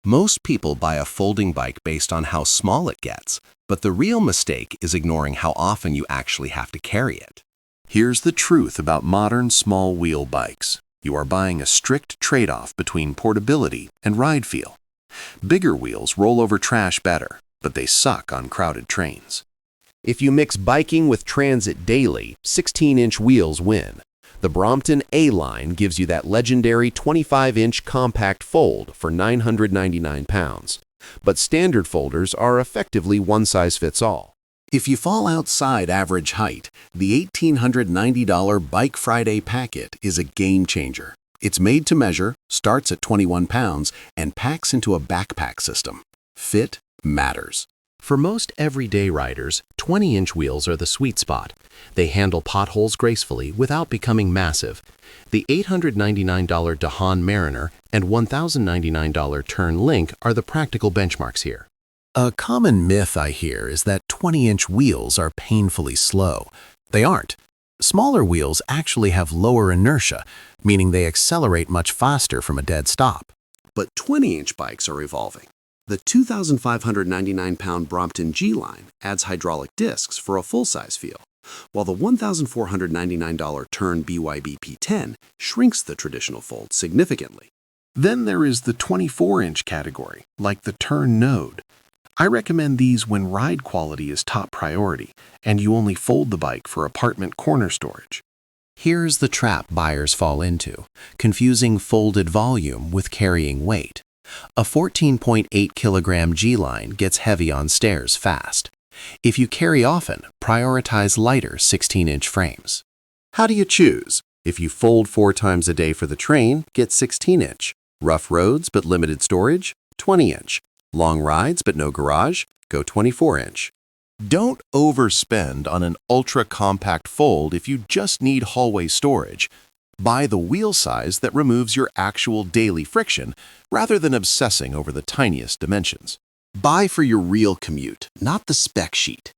Most people buy a folding bike based on how small it gets, but the real mistake is ignoring how often you actually have to carry it. Here's the truth about modern small wheel bikes. You are buying a strict trade-off between portability and ride feel. Bigger wheels roll over trash better, but they suck on crowded trains. If you mix biking with transit daily, 16-inch wheels win. The Brompton A-Line gives you that legendary 25-inch compact fold for 999 pounds. But standard folders are effectively one-size-fits-all. If you fall outside average height, the $1,890 Bike Friday packet is a game changer. It's made to measure, starts at 21 pounds, and packs into a backpack system. Fit matters. For most everyday riders, 20-inch wheels are the sweet spot. They handle potholes gracefully without becoming massive. The $899 DeHaan Mariner and $1,099 Tern Link are the practical benchmarks here. A common myth I hear is that 20-inch wheels are painfully slow. They aren't. Smaller wheels actually have lower inertia, meaning they accelerate much faster from a dead stop. But 20-inch bikes are evolving. The 2,599-pound Brompton G-Line adds hydraulic discs for a full-size feel, while the $1,499 Tern BYB P10 shrinks the traditional fold significantly. Then there is the 24-inch category, like the Tern Node. I recommend these when ride quality is top priority and you only fold the bike for apartment corner storage. Here's the trap buyers fall into, confusing folded volume with carrying weight. A 14.8 kilogram G-Line gets heavy on stairs fast. If you carry often, prioritize lighter 16-inch frames. How do you choose? If you fold 4 times a day for the train, get 16-inch. Rough roads but limited storage, 20-inch. Long rides but no garage, go 24-inch. Don't overspend on an ultra-compact fold if you just need hallway storage. Buy the wheel size that removes your actual daily friction rather than obsessing over the tiniest dimensions. Buy for your real commute, not the spec sheet.